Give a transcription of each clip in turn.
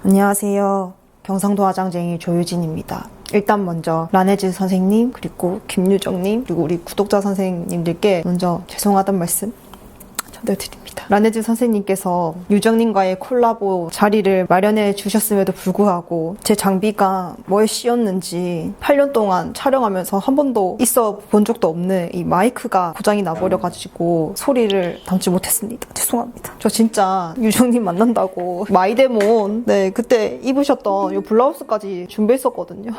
안녕하세요. 경상도 화장쟁이 조유진입니다. 일단 먼저 라네즈 선생님, 그리고 김유정님, 그리고 우리 구독자 선생님들께 먼저 죄송하다는 말씀 전달드립니다. 라네즈 선생님께서 유정님과의 콜라보 자리를 마련해 주셨음에도 불구하고 제 장비가 뭐에 씌었는지 8년 동안 촬영하면서 한 번도 있어 본 적도 없는 이 마이크가 고장이 나버려가지고 소리를 담지 못했습니다. 죄송합니다. 저 진짜 유정님 만난다고 마이데몬 그때 입으셨던 이 블라우스까지 준비했었거든요.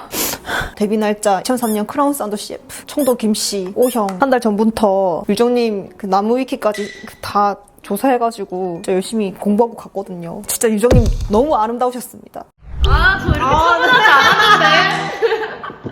데뷔 날짜 2003년 크라운 사운드 CF 청도 김씨 오형 한 달 전부터 유정님 그 나무 위키까지 다 조사해가지고 진짜 열심히 공부하고 갔거든요. 진짜 유정님 너무 아름다우셨습니다. 아, 저 이렇게 차분하지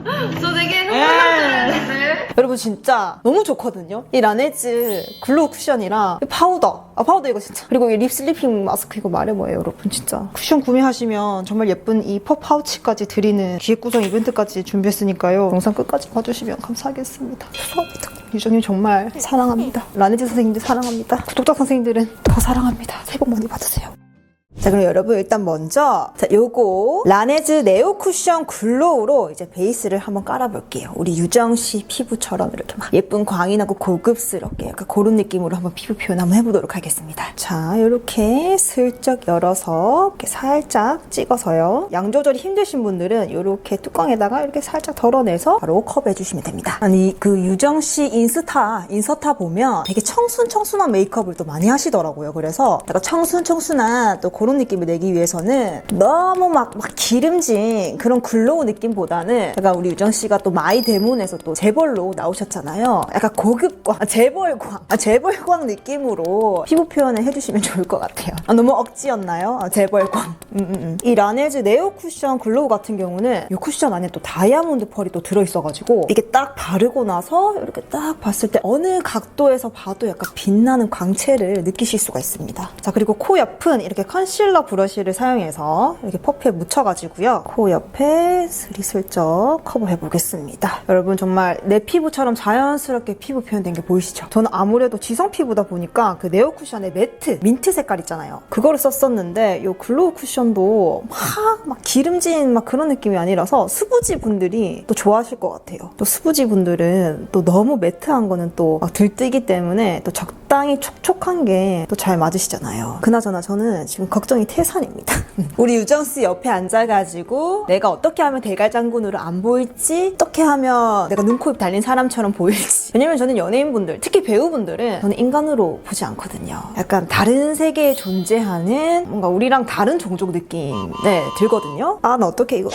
않았는데. 저 되게 흥분하지 않았는데. 여러분 진짜 너무 좋거든요. 이 라네즈 글로우 쿠션이랑 이 파우더 파우더 이거 진짜, 그리고 이 립 슬리핑 마스크 이거 말해 뭐예요 여러분. 진짜 쿠션 구매하시면 정말 예쁜 이 퍼 파우치까지 드리는 기획구성 이벤트까지 준비했으니까요. 영상 끝까지 봐주시면 감사하겠습니다. 죄송합니다. 유정님 정말 사랑합니다. 라네즈 선생님들 사랑합니다. 구독자 선생님들은 더 사랑합니다. 새해 복 많이 받으세요. 자, 그럼 여러분 일단 먼저 요거 라네즈 네오 쿠션 글로우로 이제 베이스를 한번 깔아볼게요. 우리 유정씨 피부처럼 이렇게 막 예쁜 광이 나고 고급스럽게 약간 그런 느낌으로 한번 피부 표현 한번 해보도록 하겠습니다. 자, 이렇게 슬쩍 열어서 이렇게 살짝 찍어서요. 양 조절이 힘드신 분들은 이렇게 뚜껑에다가 이렇게 살짝 덜어내서 바로 컵해주시면 됩니다. 아니 그 유정씨 인스타 보면 되게 청순한 메이크업을 또 많이 하시더라고요. 그래서 약간 청순한 또 그런 느낌을 내기 위해서는 너무 막 기름진 그런 글로우 느낌보다는 약간 우리 유정씨가 또 마이데몬에서 또 재벌로 나오셨잖아요. 약간 고급광, 재벌광 느낌으로 피부 표현을 해주시면 좋을 것 같아요. 너무 억지였나요? 재벌광. 이 라네즈 네오 쿠션 글로우 같은 경우는 이 쿠션 안에 또 다이아몬드 펄이 또 들어있어가지고 이게 딱 바르고 나서 이렇게 딱 봤을 때 어느 각도에서 봐도 약간 빛나는 광채를 느끼실 수가 있습니다. 자, 그리고 코 옆은 이렇게 컨실러 브러쉬를 사용해서 이렇게 퍼프에 묻혀가지고요. 코 옆에 슬쩍 커버해 보겠습니다. 여러분 정말 내 피부처럼 자연스럽게 피부 표현된 게 보이시죠? 저는 아무래도 지성 피부다 보니까 그 네오 쿠션의 매트, 민트 색깔 있잖아요. 그거를 썼었는데 이 글로우 쿠션도 막 기름진 막 그런 느낌이 아니라서 수부지 분들이 또 좋아하실 것 같아요. 또 수부지 분들은 또 너무 매트한 거는 또 막 들뜨기 때문에 또 적당히 촉촉한 게 또 잘 맞으시잖아요. 그나저나 저는 지금 걱정이 태산입니다. 우리 유정씨 옆에 앉아가지고 내가 어떻게 하면 대갈장군으로 안 보일지, 어떻게 하면 내가 눈, 코, 입 달린 사람처럼 보일지. 왜냐면 저는 연예인분들, 특히 배우분들은 저는 인간으로 보지 않거든요. 약간 다른 세계에 존재하는 뭔가 우리랑 다른 종족 느낌 들거든요. 나 어떻게 이거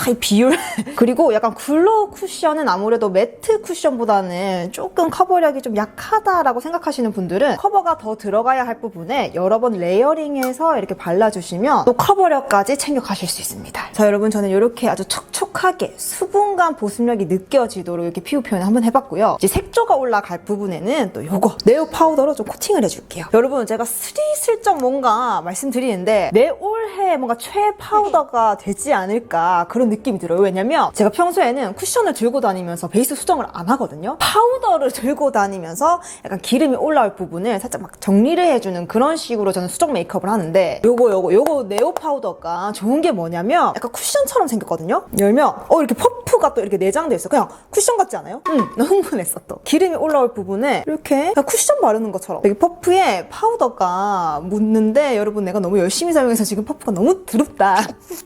이 비율 그리고 약간 글로우 쿠션은 아무래도 매트 쿠션보다는 조금 커버력이 좀 약하다라고 생각하시는 분들은 커버가 더 들어가야 할 부분에 여러 번 레이어링해서 이렇게 발라주시면 또 커버력까지 챙겨가실 수 있습니다. 자, 여러분 저는 이렇게 아주 촉촉하게 수분감 보습력이 느껴지도록 이렇게 피부 표현을 한번 해봤고요. 이제 색조가 올라갈 부분에는 또 요거 네오 파우더로 좀 코팅을 해줄게요. 여러분 제가 스리슬쩍 뭔가 말씀드리는데 내 올해 뭔가 최애 파우더가 되지 않을까 그런 느낌이 들어요. 왜냐면 제가 평소에는 쿠션을 들고 다니면서 베이스 수정을 안 하거든요. 파우더를 들고 다니면서 약간 기름이 올라올 부분을 살짝 막 정리를 해주는 그런 식으로 저는 수정 메이크업을 하는데 요거 네오 파우더가 좋은 게 뭐냐면 약간 쿠션처럼 생겼거든요. 열면 이렇게 퍼프가 또 이렇게 내장돼 있어. 그냥 쿠션 같지 않아요? 너무 흥분했어. 또 기름이 올라올 부분에 이렇게 그냥 쿠션 바르는 것처럼 여기 퍼프에 파우더가 묻는데 여러분 내가 너무 열심히 사용해서 지금 퍼프가 너무 두렵다.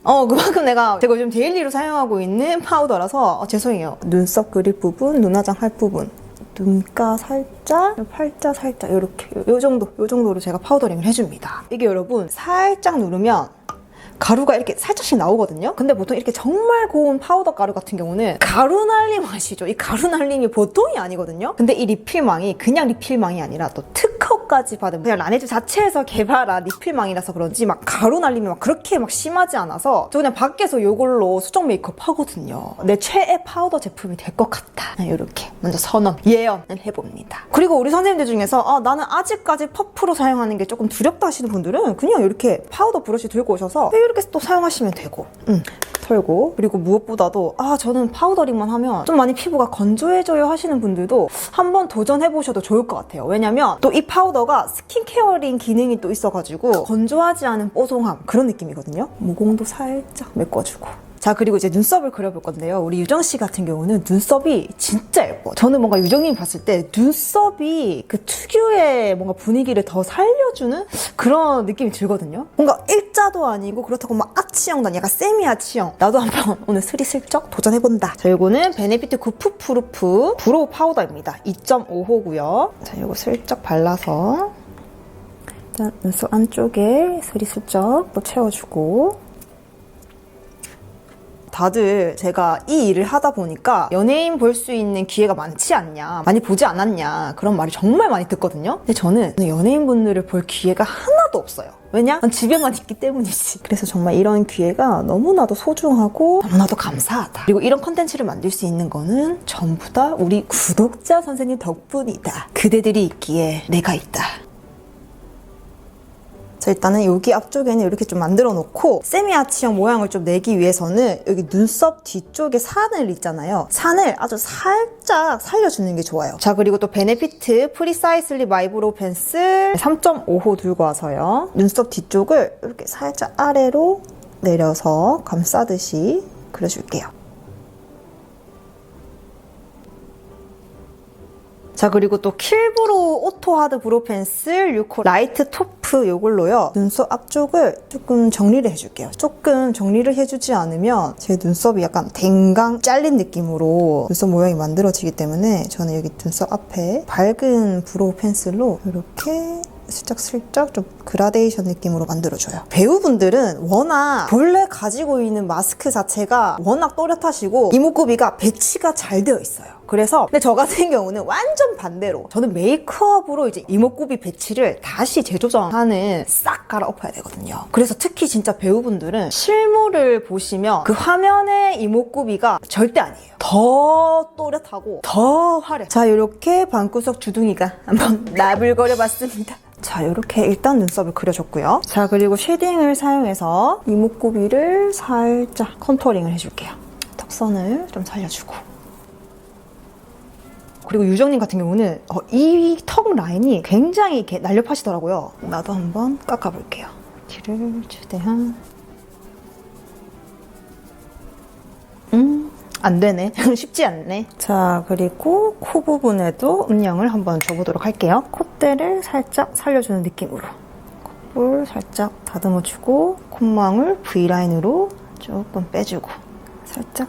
그만큼 제가 요즘 데일리로 사용하고 있는 파우더라서 죄송해요. 눈썹 그릴 부분, 눈화장 할 부분, 눈가 살짝, 팔자 살짝 이렇게 요 정도로 제가 파우더링을 해줍니다. 이게 여러분 살짝 누르면 가루가 이렇게 살짝씩 나오거든요. 근데 보통 이렇게 정말 고운 파우더 가루 같은 경우는 가루 날림 아시죠? 이 가루 날림이 보통이 아니거든요. 근데 이 리필망이 그냥 리필망이 아니라 또 특허까지 받은 그냥 라네즈 자체에서 개발한 리필망이라서 그런지 막 가루 날림이 막 그렇게 막 심하지 않아서 저 그냥 밖에서 이걸로 수정 메이크업 하거든요. 내 최애 파우더 제품이 될 것 같다. 이렇게 먼저 예언을 해봅니다. 그리고 우리 선생님들 중에서 나는 아직까지 퍼프로 사용하는 게 조금 두렵다 하시는 분들은 그냥 이렇게 파우더 브러쉬 들고 오셔서 이렇게 또 사용하시면 되고 털고, 그리고 무엇보다도 저는 파우더링만 하면 좀 많이 피부가 건조해져요 하시는 분들도 한번 도전해보셔도 좋을 것 같아요. 왜냐면 또 이 파우더가 스킨케어링 기능이 또 있어가지고 건조하지 않은 뽀송함 그런 느낌이거든요. 모공도 살짝 메꿔주고. 자, 그리고 이제 눈썹을 그려볼 건데요. 우리 유정씨 같은 경우는 눈썹이 진짜 예뻐. 저는 뭔가 유정님이 봤을 때 눈썹이 그 특유의 뭔가 분위기를 더 살려주는 그런 느낌이 들거든요. 뭔가 일자도 아니고 그렇다고 막 아치형도 아니고 약간 세미 아치형. 나도 한번 오늘 스리슬쩍 도전해본다. 자, 요거는 베네피트 구프 프루프 브로우 파우더입니다. 2.5호고요. 자, 요거 슬쩍 발라서 일단 눈썹 안쪽에 스리슬쩍 또 채워주고, 다들 제가 이 일을 하다 보니까 연예인 볼 수 있는 기회가 많지 않냐, 많이 보지 않았냐 그런 말이 정말 많이 듣거든요. 근데 저는 연예인분들을 볼 기회가 하나도 없어요. 왜냐? 난 집에만 있기 때문이지. 그래서 정말 이런 기회가 너무나도 소중하고 너무나도 감사하다. 그리고 이런 컨텐츠를 만들 수 있는 거는 전부 다 우리 구독자 선생님 덕분이다. 그대들이 있기에 내가 있다. 자, 일단은 여기 앞쪽에는 이렇게 좀 만들어 놓고 세미아치형 모양을 좀 내기 위해서는 여기 눈썹 뒤쪽에 산을 있잖아요. 산을 아주 살짝 살려주는 게 좋아요. 자, 그리고 또 베네피트 프리사이슬리 마이브로우 펜슬 3.5호 들고 와서요. 눈썹 뒤쪽을 이렇게 살짝 아래로 내려서 감싸듯이 그려줄게요. 자, 그리고 또 킬브로우 오토 하드 브로우 펜슬 6호 라이트 토프 요걸로요. 눈썹 앞쪽을 조금 정리를 해줄게요. 조금 정리를 해주지 않으면 제 눈썹이 약간 댕강 잘린 느낌으로 눈썹 모양이 만들어지기 때문에 저는 여기 눈썹 앞에 밝은 브로우 펜슬로 이렇게 슬쩍슬쩍 좀 그라데이션 느낌으로 만들어줘요. 배우분들은 워낙 본래 가지고 있는 마스크 자체가 워낙 또렷하시고 이목구비가 배치가 잘 되어 있어요. 그래서 근데 저 같은 경우는 완전 반대로 저는 메이크업으로 이제 이목구비 배치를 다시 재조정하는 싹 갈아엎어야 되거든요. 그래서 특히 진짜 배우분들은 실물을 보시면 그 화면의 이목구비가 절대 아니에요. 더 또렷하고 더 화려. 자, 이렇게 방구석 주둥이가 한번 나불거려 봤습니다. 자, 이렇게 일단 눈썹을 그려줬고요. 자, 그리고 쉐딩을 사용해서 이목구비를 살짝 컨투어링을 해줄게요. 턱선을 좀 살려주고. 그리고 유정님 같은 경우는 이 턱 라인이 굉장히 이렇게 날렵하시더라고요. 나도 한번 깎아볼게요. 뒤를 최대한. 안 되네. 쉽지 않네. 자, 그리고 코 부분에도 음영을 한번 줘보도록 할게요. 콧대를 살짝 살려주는 느낌으로. 콧볼 살짝 다듬어주고 콧망울 V라인으로 조금 빼주고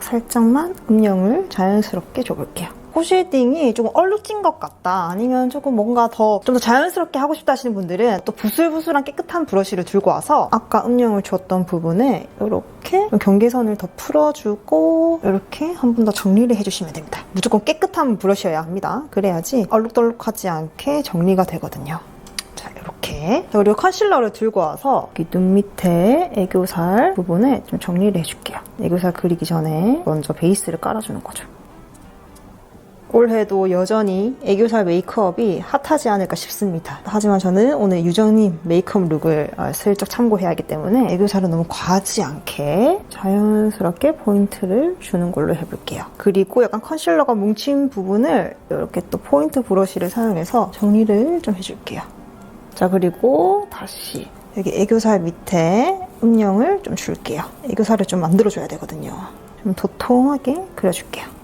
살짝만 음영을 자연스럽게 줘볼게요. 코 쉐딩이 조금 얼룩진 것 같다, 아니면 조금 뭔가 좀 더 자연스럽게 하고 싶다 하시는 분들은 또 부슬부슬한 깨끗한 브러쉬를 들고 와서 아까 음영을 줬던 부분에 이렇게 경계선을 더 풀어주고 이렇게 한 번 더 정리를 해주시면 됩니다. 무조건 깨끗한 브러쉬여야 합니다. 그래야지 얼룩덜룩하지 않게 정리가 되거든요. 자, 이렇게. 그리고 컨실러를 들고 와서 여기 눈 밑에 애교살 부분에 좀 정리를 해줄게요. 애교살 그리기 전에 먼저 베이스를 깔아주는 거죠. 올해도 여전히 애교살 메이크업이 핫하지 않을까 싶습니다. 하지만 저는 오늘 유정님 메이크업 룩을 슬쩍 참고해야 하기 때문에 애교살은 너무 과하지 않게 자연스럽게 포인트를 주는 걸로 해볼게요. 그리고 약간 컨실러가 뭉친 부분을 이렇게 또 포인트 브러쉬를 사용해서 정리를 좀 해줄게요. 자, 그리고 다시 여기 애교살 밑에 음영을 좀 줄게요. 애교살을 좀 만들어줘야 되거든요. 좀 도톰하게 그려줄게요.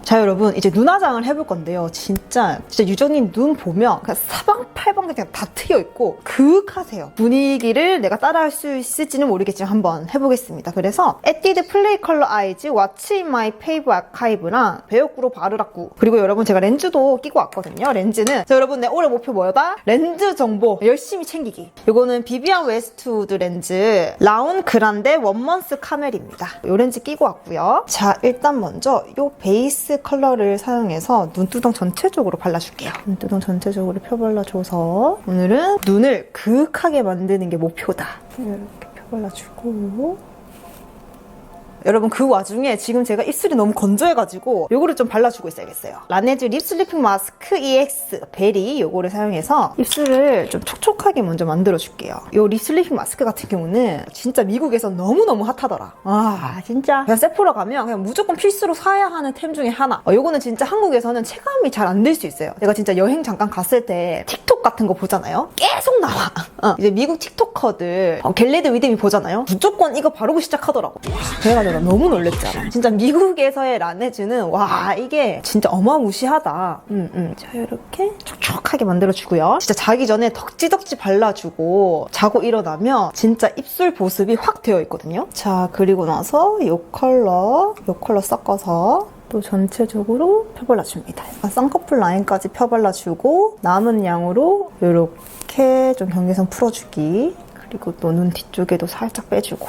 자, 여러분 이제 눈화장을 해볼 건데요. 진짜 유정님 눈 보면 그냥 사방팔방 그냥 다 트여있고 그윽하세요. 분위기를 내가 따라할 수 있을지는 모르겠지만 한번 해보겠습니다. 그래서 에뛰드 플레이 컬러 아이즈 왓츠 인 마이 페이브 아카이브랑 베오꾸로 바르라꾸, 그리고 여러분 제가 렌즈도 끼고 왔거든요. 렌즈는 자, 여러분 내 올해 목표 뭐였다? 렌즈 정보 열심히 챙기기. 이거는 비비안 웨스트우드 렌즈 라운 그란데 원먼스 카멜입니다. 이 렌즈 끼고 왔고요. 자, 일단 먼저 이 베이스 컬러를 사용해서 눈두덩 전체적으로 발라줄게요. 눈두덩 전체적으로 펴발라줘서 오늘은 눈을 그윽하게 만드는 게 목표다. 이렇게 펴발라주고 여러분 그 와중에 지금 제가 입술이 너무 건조해가지고 요거를 좀 발라주고 있어야겠어요. 라네즈 립 슬리핑 마스크 EX 베리 요거를 사용해서 입술을 좀 촉촉하게 먼저 만들어줄게요. 요 립 슬리핑 마스크 같은 경우는 진짜 미국에서 너무너무 핫하더라. 아 진짜 그냥 세포라 가면 그냥 무조건 필수로 사야 하는 템 중에 하나. 요거는 진짜 한국에서는 체감이 잘 안 될 수 있어요. 내가 진짜 여행 잠깐 갔을 때 틱톡 같은 거 보잖아요. 계속 나와. 이제 미국 틱톡커들 겟레드 위드미 보잖아요. 무조건 이거 바르고 시작하더라고. 그래가지고 너무 놀랬잖아. 진짜 미국에서의 라네즈는 와 이게 진짜 어마무시하다. 자 이렇게 촉촉하게 만들어주고요. 진짜 자기 전에 덕지덕지 발라주고 자고 일어나면 진짜 입술 보습이 확 되어 있거든요. 자 그리고 나서 이 컬러 섞어서 또 전체적으로 펴발라줍니다. 약간 쌍꺼풀 라인까지 펴발라주고 남은 양으로 이렇게 좀 경계선 풀어주기. 그리고 또 눈 뒤쪽에도 살짝 빼주고.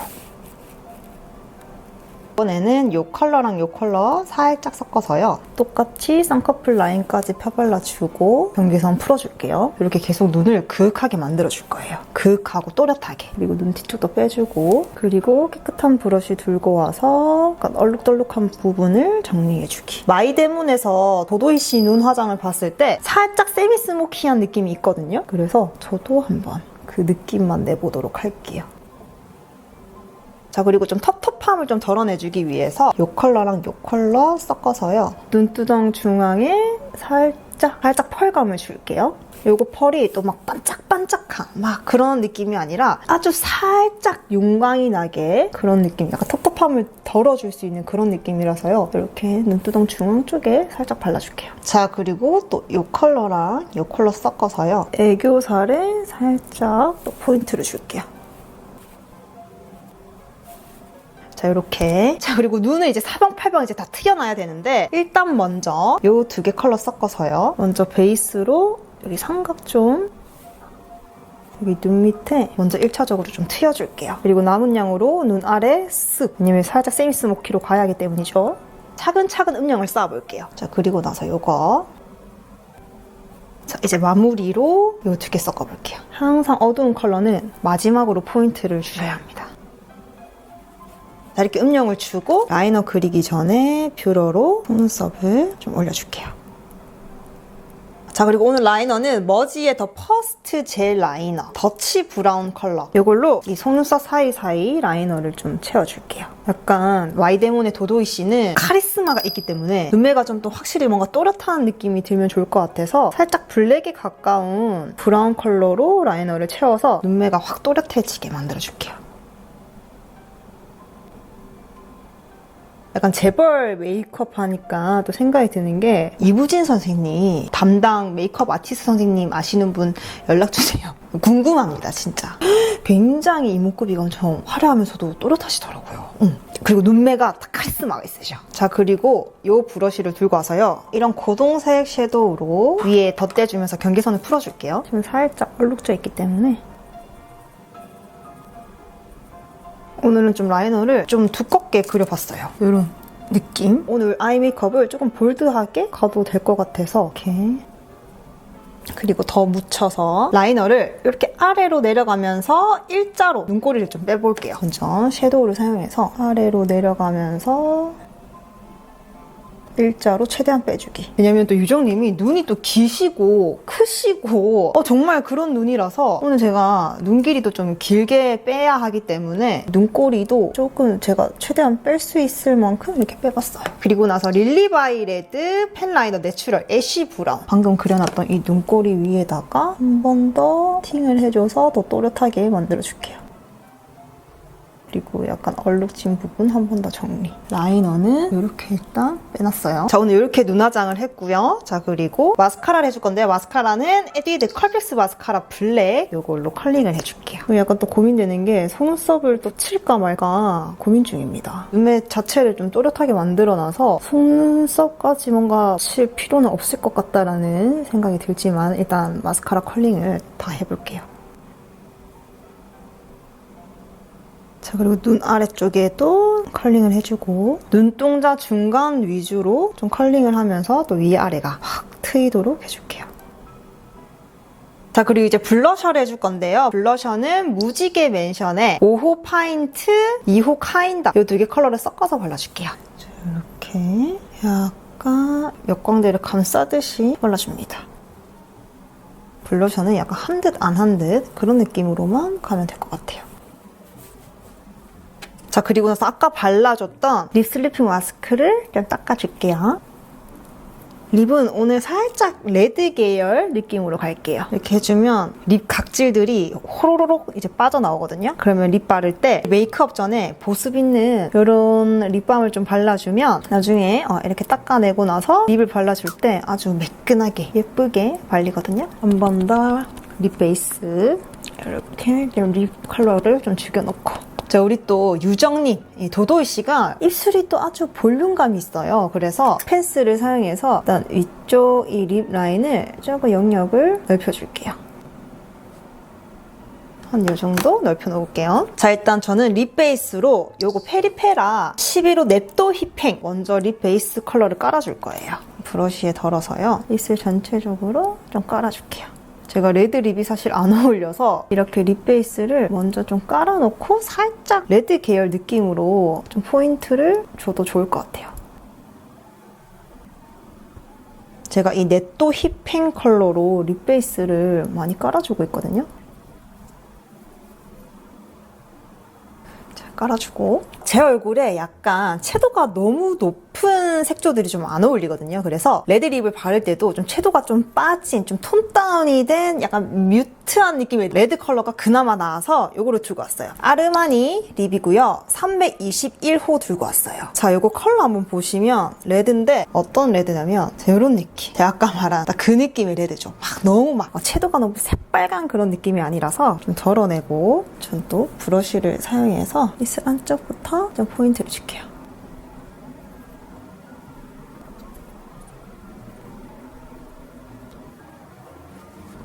이번에는 이 컬러랑 이 컬러 살짝 섞어서요. 똑같이 쌍꺼풀 라인까지 펴발라주고 경계선 풀어줄게요. 이렇게 계속 눈을 그윽하게 만들어줄 거예요. 그윽하고 또렷하게. 그리고 눈 뒤쪽도 빼주고 그리고 깨끗한 브러쉬 들고 와서 약간 얼룩덜룩한 부분을 정리해주기. 마이데문에서 도도이씨 눈 화장을 봤을 때 살짝 세미스모키한 느낌이 있거든요. 그래서 저도 한번 그 느낌만 내보도록 할게요. 자 그리고 좀 텁텁함을 좀 덜어내주기 위해서 이 컬러랑 이 컬러 섞어서요. 눈두덩 중앙에 살짝 펄감을 줄게요. 요거 펄이 또 막 반짝반짝한 막 그런 느낌이 아니라 아주 살짝 윤광이 나게 그런 느낌, 약간 텁텁함을 덜어줄 수 있는 그런 느낌이라서요. 이렇게 눈두덩 중앙 쪽에 살짝 발라줄게요. 자 그리고 또 이 컬러랑 이 컬러 섞어서요. 애교살에 살짝 또 포인트를 줄게요. 자 이렇게. 자 그리고 눈을 이제 사방팔방 이제 다 트여놔야 되는데 일단 먼저 이 두 개 컬러 섞어서요. 먼저 베이스로 여기 삼각 좀 여기 눈 밑에 먼저 1차적으로 좀 트여줄게요. 그리고 남은 양으로 눈 아래 쓱. 왜냐면 살짝 세미스모키로 가야 하기 때문이죠. 차근차근 음영을 쌓아볼게요. 자 그리고 나서 이거. 자 이제 마무리로 이 두 개 섞어볼게요. 항상 어두운 컬러는 마지막으로 포인트를 주셔야 합니다. 자, 이렇게 음영을 주고 라이너 그리기 전에 뷰러로 속눈썹을 좀 올려줄게요. 자 그리고 오늘 라이너는 머지의 더 퍼스트 젤 라이너 더치 브라운 컬러 이걸로 이 속눈썹 사이사이 라이너를 좀 채워줄게요. 약간 와이데몬의 도도이씨는 카리스마가 있기 때문에 눈매가 좀 더 확실히 뭔가 또렷한 느낌이 들면 좋을 것 같아서 살짝 블랙에 가까운 브라운 컬러로 라이너를 채워서 눈매가 확 또렷해지게 만들어줄게요. 약간 재벌 메이크업 하니까 또 생각이 드는 게 이부진 선생님, 담당 메이크업 아티스트 선생님 아시는 분 연락주세요. 궁금합니다, 진짜. 굉장히 이목구비가 엄청 화려하면서도 또렷하시더라고요. 그리고 눈매가 딱 카리스마가 있으셔. 자 그리고 이 브러쉬를 들고 와서요. 이런 고동색 섀도우로 위에 덧대주면서 경계선을 풀어줄게요. 지금 살짝 얼룩져 있기 때문에 오늘은 좀 라이너를 좀 두껍게 그려봤어요. 이런 느낌. 오늘 아이 메이크업을 조금 볼드하게 가도 될 것 같아서 이렇게. 그리고 더 묻혀서 라이너를 이렇게 아래로 내려가면서 일자로 눈꼬리를 좀 빼볼게요. 먼저 섀도우를 사용해서 아래로 내려가면서 일자로 최대한 빼주기. 왜냐면 또 유정님이 눈이 또 기시고 크시고 정말 그런 눈이라서 오늘 제가 눈 길이도 좀 길게 빼야 하기 때문에 눈꼬리도 조금 제가 최대한 뺄 수 있을 만큼 이렇게 빼봤어요. 그리고 나서 릴리바이레드 펜 라이너 내추럴 애쉬 브라운 방금 그려놨던 이 눈꼬리 위에다가 한 번 더 팅을 해줘서 더 또렷하게 만들어줄게요. 그리고 약간 얼룩진 부분 한 번 더 정리. 라이너는 이렇게 일단 빼놨어요. 자 오늘 이렇게 눈화장을 했고요. 자 그리고 마스카라를 해줄 건데 마스카라는 에뛰드 컬백스 마스카라 블랙 이걸로 컬링을 해줄게요. 약간 또 고민되는 게 속눈썹을 또 칠까 말까 고민 중입니다. 눈매 자체를 좀 또렷하게 만들어놔서 속눈썹까지 뭔가 칠 필요는 없을 것 같다라는 생각이 들지만 일단 마스카라 컬링을 다 해볼게요. 자 그리고 눈 아래쪽에도 컬링을 해주고 눈동자 중간 위주로 좀 컬링을 하면서 또 위아래가 확 트이도록 해줄게요. 자, 그리고 이제 블러셔를 해줄 건데요. 블러셔는 무지개 맨션에 5호 파인트, 2호 카인다 이 두 개 컬러를 섞어서 발라줄게요. 자, 이렇게 약간 역광대를 감싸듯이 발라줍니다. 블러셔는 약간 한 듯 안 한 듯 그런 느낌으로만 가면 될 것 같아요. 자, 그리고 나서 아까 발라줬던 립 슬리핑 마스크를 좀 닦아줄게요. 립은 오늘 살짝 레드 계열 느낌으로 갈게요. 이렇게 해주면 립 각질들이 호로로록 이제 빠져나오거든요. 그러면 립 바를 때 메이크업 전에 보습 있는 이런 립밤을 좀 발라주면 나중에 이렇게 닦아내고 나서 립을 발라줄 때 아주 매끈하게 예쁘게 발리거든요. 한 번 더 립 베이스 이렇게 립 컬러를 좀 죽여놓고, 자, 우리 또 유정님, 도도희 씨가 입술이 또 아주 볼륨감이 있어요. 그래서 펜슬을 사용해서 일단 위쪽 이 립 라인을 조금 영역을 넓혀줄게요. 한 요 정도 넓혀 놓을게요. 자, 일단 저는 립 베이스로 요거 페리페라 11호 냅도 힙행 먼저 립 베이스 컬러를 깔아줄 거예요. 브러쉬에 덜어서요. 입술 전체적으로 좀 깔아줄게요. 제가 레드 립이 사실 안 어울려서 이렇게 립 베이스를 먼저 좀 깔아놓고 살짝 레드 계열 느낌으로 좀 포인트를 줘도 좋을 것 같아요. 제가 이 넷도 힙행 컬러로 립 베이스를 많이 깔아주고 있거든요. 자, 깔아주고, 제 얼굴에 약간 채도가 너무 높은 색조들이 좀 안 어울리거든요. 그래서 레드 립을 바를 때도 좀 채도가 좀 빠진, 좀 톤 다운이 된 약간 뮤트한 느낌의 레드 컬러가 그나마 나와서 요거를 들고 왔어요. 아르마니 립이고요. 321호 들고 왔어요. 자, 요거 컬러 한번 보시면 레드인데 어떤 레드냐면 이런 느낌. 제가 아까 말한 딱 그 느낌의 레드죠. 막 너무 막 채도가 너무 새빨간 그런 느낌이 아니라서 좀 덜어내고, 전 또 브러쉬를 사용해서 입술 안쪽부터 좀 포인트를 줄게요.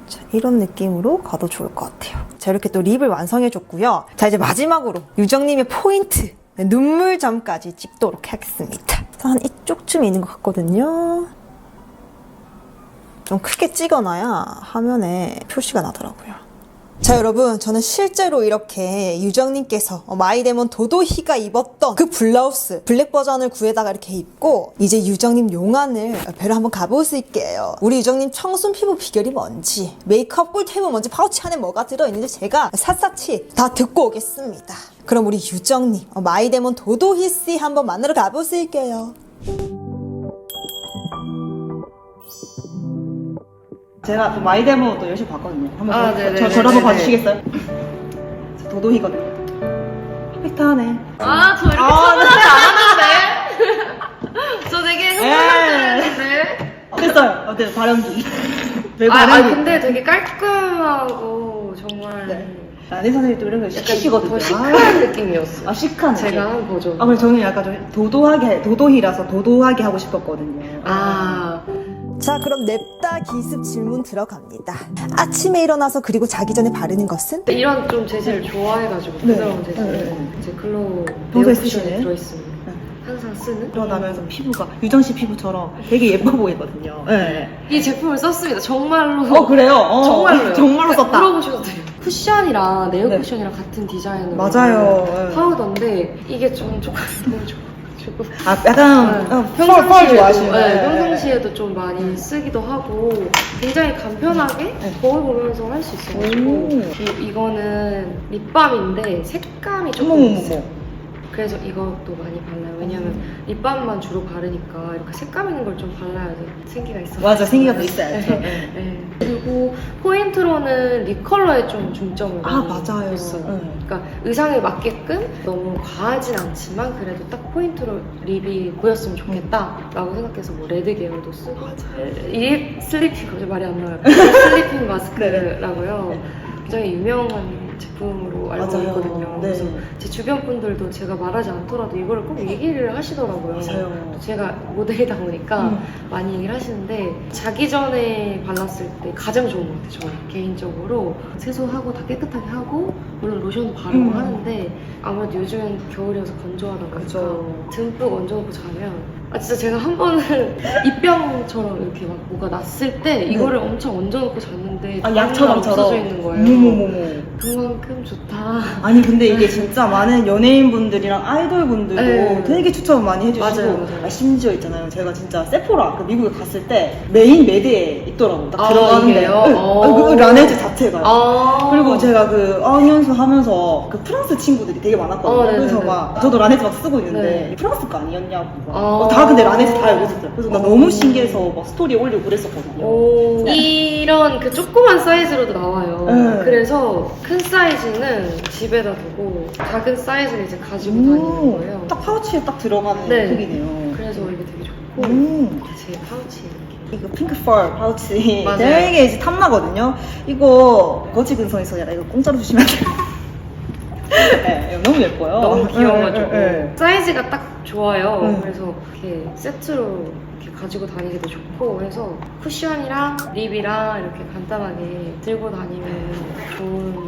자, 이런 느낌으로 가도 좋을 것 같아요. 자, 이렇게 또 립을 완성해줬고요. 자, 이제 마지막으로 유정님의 포인트 눈물점까지 찍도록 하겠습니다. 한 이쪽쯤에 있는 것 같거든요. 좀 크게 찍어놔야 화면에 표시가 나더라고요. 자, 여러분, 저는 실제로 이렇게 유정님께서 마이데몬 도도희가 입었던 그 블라우스 블랙 버전을 구해다가 이렇게 입고 이제 유정님 용안을 뵈러 한번 가보실게요. 우리 유정님 청순 피부 비결이 뭔지, 메이크업 꿀템은 뭔지, 파우치 안에 뭐가 들어있는지 제가 샅샅이 다 듣고 오겠습니다. 그럼 우리 유정님 마이데몬 도도희씨 한번 만나러 가보실게요. 제가 또 마이데모도 열심히 봤거든요. 한번 네네. 저를 한번 네네. 봐주시겠어요? 도도희거든요. 팩트하네. 저 이렇게 차분하지 않았는데? 저 되게 흥분했는데? 됐어요. 어때요? 발연기. 근데 되게 깔끔하고 정말 네. 네, 선생님 또 이런 거 약간 시키시거든요. 더 시크한 느낌이었어요. 시크한 제가 느낌. 한 버전. 그럼 저는 약간 좀 도도희라서 도도하게 하고 싶었거든요. 자, 그럼 냅다 기습 질문 들어갑니다. 아침에 일어나서 그리고 자기 전에 바르는 것은? 이런 좀 재질을 좋아해가지고 네. 부드러운 재질. 네. 이제 글로우 평소에 네오 쿠션에 쓰시는? 들어있으면 네. 항상 쓰는. 일어나면서 피부가 유정씨 피부처럼 되게 예뻐 보이거든요. 네. 이 제품을 썼습니다. 정말로. 그래요? 정말로요. 정말로 썼다. 물어보셔도 돼요. 쿠션이랑 네오 네. 쿠션이랑 같은 디자인으로 맞아요. 네. 파우더인데 이게 좀 조금 너무 좋아가지고. 약간 펄 좋아하시는. 평상시에도 좀 많이 쓰기도 하고 굉장히 간편하게 거울 보면서 할 수 있어가지고 이거는 립밤인데 색감이 조금 있어요. 그래서 이것도 많이 발라요. 왜냐면 립밤만 주로 바르니까 이렇게 색감 있는 걸 좀 발라야지 생기가 있어요. 맞아, 생기가 또 있어야죠. 네. 그리고 포인트로는 립 컬러에 좀 중점을 많이 맞아요. 줬어요. 그러니까 의상에 맞게끔 너무 과하진 않지만 그래도 딱 포인트로 립이 보였으면 좋겠다라고 생각해서 뭐 레드 계열도 쓰고 이 슬리핑 갑자기 말이 안 나와요. 슬리핑 마스크라고요. 굉장히 유명한 제품으로 알고 맞아요. 있거든요. 네. 그래서 제 주변 분들도 제가 말하지 않더라도 이거를 꼭 얘기를 하시더라고요. 맞아요. 제가 모델이다 보니까 많이 얘기를 하시는데 자기 전에 발랐을 때 가장 좋은 것 같아요. 저는 개인적으로 세수하고 다 깨끗하게 하고 물론 로션도 바르고 하는데 아무래도 요즘엔 겨울이어서 건조하다 보니까 그쵸. 듬뿍 얹어놓고 자면 진짜 제가 한 번은 입병처럼 이렇게 막 뭐가 났을 때 이거를 엄청 얹어놓고 잤는데 있는데 약처럼 없어져 있는 거예요. 어머머머. 그만큼 좋다. 아니 근데 이게 진짜 많은 연예인분들이랑 아이돌분들도 네. 되게 추천 많이 해주시고 맞아요. 심지어 있잖아요. 제가 진짜 세포라 그 미국에 갔을 때 메인 매대에 있더라고요. 딱 들어가는데 이게요? 그 라네즈 자체가요. 그리고 그리고 제가 그 어학연수 하면서 그 프랑스 친구들이 되게 많았거든요. 네네네. 그래서 막 저도 라네즈 막 쓰고 있는데 네. 프랑스 거 아니었냐고 아. 다 근데 라네즈 다 알고 있었어요. 그래서 나 너무 신기해서 막 스토리 올리고 그랬었거든요. 이런 그 조그만 사이즈로도 나와요. 네. 그래서 큰 사이즈는 집에다 두고 작은 사이즈를 이제 가지고 다니는 거예요. 딱 파우치에 딱 들어가는 네. 크기네요. 그래서 이게 되게 좋고 제 파우치 이렇게. 이거 핑크 펄 파우치 맞아요. 되게 이제 탐나거든요. 이거 거치 근성에서 이거 공짜로 주시면 안 돼요. 네, 이거 너무 예뻐요. 너무 귀여워가지고 네. 사이즈가 딱 좋아요. 네. 그래서 이렇게 세트로 이렇게 가지고 다니기도 좋고 그래서 쿠션이랑 립이랑 이렇게 간단하게 들고 다니면 좋은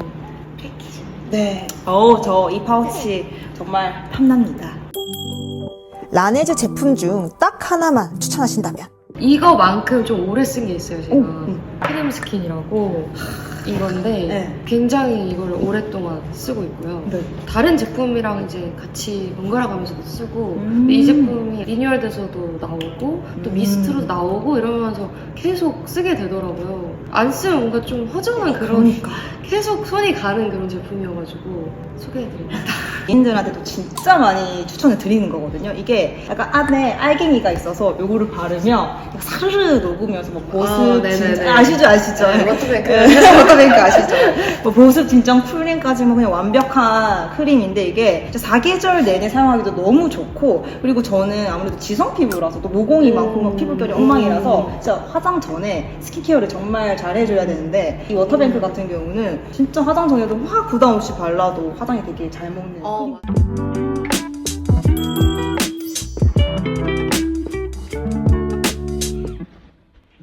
패키지. 네. 저 이 파우치 정말 탐납니다. 라네즈 제품 중 딱 하나만 추천하신다면? 이거만큼 좀 오래 쓴 게 있어요, 제가. 오, 크림 스킨이라고 이건데 네. 굉장히 이거를 오랫동안 쓰고 있고요. 네. 다른 제품이랑 이제 같이 번갈아 가면서도 쓰고 음. 근데 이 제품이 리뉴얼돼서도 나오고 또 미스트로 나오고 이러면서 계속 쓰게 되더라고요. 안 쓰면 뭔가 좀 허전한 그런 그러니까. 계속 손이 가는 그런 제품이어가지고 소개해드립니다. 개인들한테도 진짜 많이 추천을 드리는 거거든요. 이게 약간 안에 알갱이가 있어서 요거를 바르면 사르르 녹으면서 뭐 보습 네네네. 진짜 아시죠? 네, 워터뱅크. 워터뱅크 아시죠? 뭐 보습 진정 크림까지 뭐 그냥 완벽한 크림인데 이게 진짜 사계절 내내 사용하기도 너무 좋고 그리고 저는 아무래도 지성 피부라서 또 모공이 많고 막 피부결이 엉망이라서 진짜 화장 전에 스킨케어를 정말 잘 해줘야 되는데 이 워터뱅크 같은 경우는 진짜 화장 전에도 확 부담 없이 발라도 화장이 되게 잘 먹는 크림.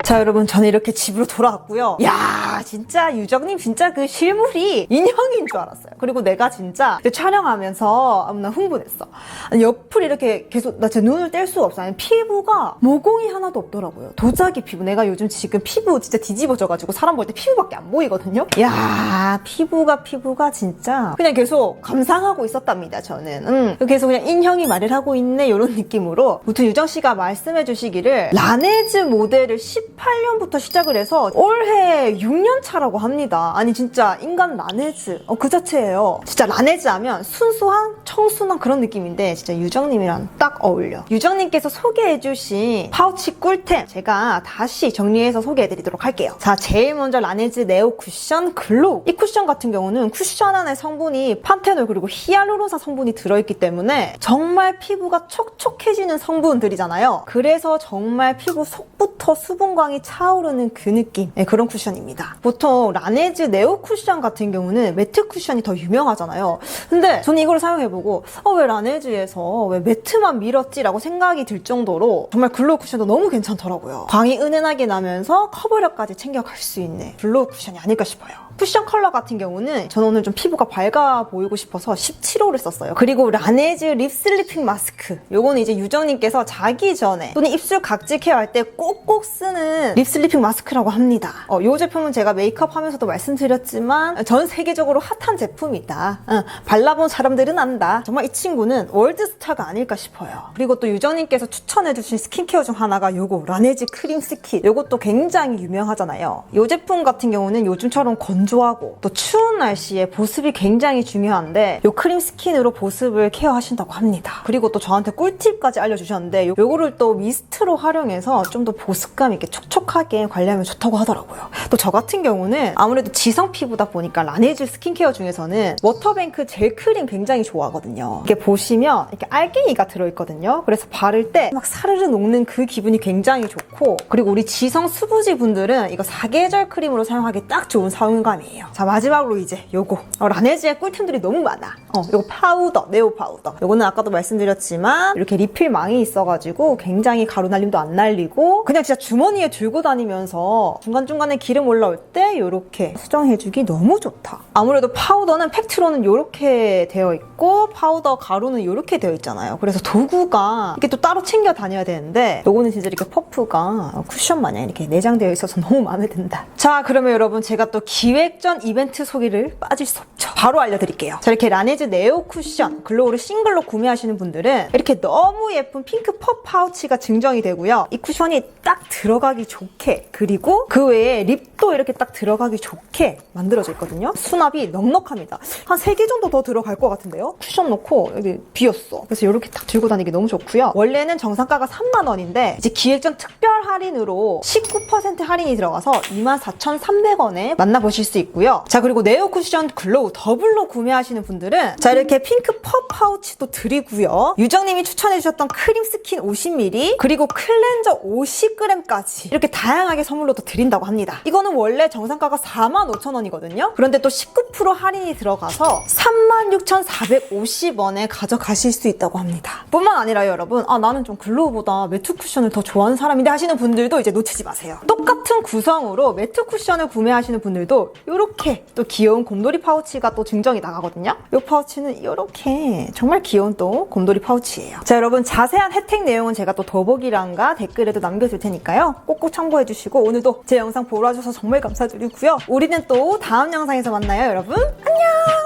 자, 여러분, 저는 이렇게 집으로 돌아왔고요. 야, 진짜 유정님 진짜 그 실물이 인형인 줄 알았어요. 그리고 내가 진짜 촬영하면서 아무나 흥분했어. 아니, 옆을 이렇게 계속 나 제 눈을 뗄 수가 없어. 아니, 피부가 모공이 하나도 없더라고요. 도자기 피부. 내가 요즘 지금 피부 진짜 뒤집어져가지고 사람 볼 때 피부밖에 안 보이거든요. 야, 피부가 진짜 그냥 계속 감상하고 있었답니다. 저는. 계속 그냥 인형이 말을 하고 있네 이런 느낌으로. 무튼 유정 씨가 말씀해 주시기를 라네즈 모델을 18년부터 시작을 해서 올해 6년 차라고 합니다. 아니 진짜 인간 라네즈 그 자체예요. 진짜 라네즈 하면 순수한 청순한 그런 느낌인데 진짜 유정님이랑 딱 어울려. 유정님께서 소개해주신 파우치 꿀템 제가 다시 정리해서 소개해드리도록 할게요. 자, 제일 먼저 라네즈 네오 쿠션 글로우. 이 쿠션 같은 경우는 쿠션 안에 성분이 판테놀 그리고 히알루론산 성분이 들어있기 때문에 정말 피부가 촉촉해지는 성분들이잖아요. 그래서 정말 피부 속부터 수분광이 차오르는 그 느낌. 네, 그런 쿠션입니다. 보통 라네즈 네오 쿠션 같은 경우는 매트 쿠션이 더 유명하잖아요. 근데 저는 이걸 사용해보고 왜 라네즈에서 왜 매트만 밀었지라고 생각이 들 정도로 정말 글로우 쿠션도 너무 괜찮더라고요. 광이 은은하게 나면서 커버력까지 챙겨갈 수 있는 글로우 쿠션이 아닐까 싶어요. 쿠션 컬러 같은 경우는 저는 오늘 좀 피부가 밝아 보이고 싶어서 17호를 썼어요. 그리고 라네즈 립 슬리핑 마스크. 요거는 이제 유정님께서 자기 전에 또는 입술 각질 케어할 때 꼭꼭 쓰는 립 슬리핑 마스크라고 합니다. 요 제품은 제가 메이크업 하면서도 말씀드렸지만 전 세계적으로 핫한 제품이다. 발라본 사람들은 안다. 정말 이 친구는 월드스타가 아닐까 싶어요. 그리고 또 유정님께서 추천해주신 스킨케어 중 하나가 요거 라네즈 크림 스킨. 요것도 굉장히 유명하잖아요. 요 제품 같은 경우는 요즘처럼 건조하고 또 추운 날씨에 보습이 굉장히 중요한데 요 크림 스킨으로 보습을 케어하신다고 합니다. 그리고 또 저한테 꿀팁까지 알려주셨는데 요거를 또 미스트로 활용해서 좀 더 보습감 있게 촉촉하게 관리하면 좋다고 하더라고요. 또 저 같은 경우는 아무래도 지성 피부다 보니까 라네즈 스킨케어 중에서는 워터뱅크 젤 크림 굉장히 좋아하거든요. 이렇게 보시면 이렇게 알갱이가 들어있거든요. 그래서 바를 때 막 사르르 녹는 그 기분이 굉장히 좋고 그리고 우리 지성 수부지 분들은 이거 사계절 크림으로 사용하기 딱 좋은 사용감 마감이에요. 자, 마지막으로 이제 요거. 라네즈의 꿀템들이 너무 많아. 요거 파우더, 네오 파우더. 요거는 아까도 말씀드렸지만 이렇게 리필망이 있어가지고 굉장히 가루 날림도 안 날리고 그냥 진짜 주머니에 들고 다니면서 중간중간에 기름 올라올 때 요렇게 수정해주기 너무 좋다. 아무래도 파우더는 팩트로는 요렇게 되어 있고 파우더 가루는 요렇게 되어 있잖아요. 그래서 도구가 이렇게 또 따로 챙겨 다녀야 되는데 요거는 진짜 이렇게 퍼프가 쿠션 마냥 이렇게 내장되어 있어서 너무 마음에 든다. 자, 그러면 여러분 제가 또 기획전 이벤트 소개를 빠질 수 없죠. 바로 알려드릴게요. 자, 이렇게 라네즈 네오 쿠션 글로우를 싱글로 구매하시는 분들은 이렇게 너무 예쁜 핑크 퍼 파우치가 증정이 되고요. 이 쿠션이 딱 들어가기 좋게 그리고 그 외에 립도 이렇게 딱 들어가기 좋게 만들어져 있거든요. 수납이 넉넉합니다. 한 3개 정도 더 들어갈 것 같은데요. 쿠션 넣고 여기 비었어. 그래서 이렇게 딱 들고 다니기 너무 좋고요. 원래는 정상가가 3만 원인데 이제 기획전 특별 할인으로 19% 할인이 들어가서 24,300원에 만나보실 수 있고요. 자, 그리고 네오 쿠션 글로우 더블로 구매하시는 분들은 자, 이렇게 핑크 퍼 파우치도 드리고요. 유정님이 추천해주셨던 크림 스킨 50ml 그리고 클렌저 50g까지 이렇게 다양하게 선물로 또 드린다고 합니다. 이거는 원래 정상가가 45,000원이거든요. 그런데 또 19% 할인이 들어가서 36,450원에 가져가실 수 있다고 합니다. 뿐만 아니라 여러분, 나는 좀 글로우보다 매트 쿠션을 더 좋아하는 사람인데 하시는 분들도 이제 놓치지 마세요. 똑같은 구성으로 매트 쿠션을 구매하시는 분들도 이렇게 또 귀여운 곰돌이 파우치가 또 증정이 나가거든요. 이 파우치는 이렇게 정말 귀여운 또 곰돌이 파우치예요. 자, 여러분 자세한 혜택 내용은 제가 또 더보기란과 댓글에도 남겨둘 테니까요. 꼭꼭 참고해주시고 오늘도 제 영상 보러 와주셔서 정말 감사드리고요. 우리는 또 다음 영상에서 만나요, 여러분. 안녕!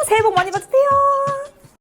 새해 복 많이 받으세요.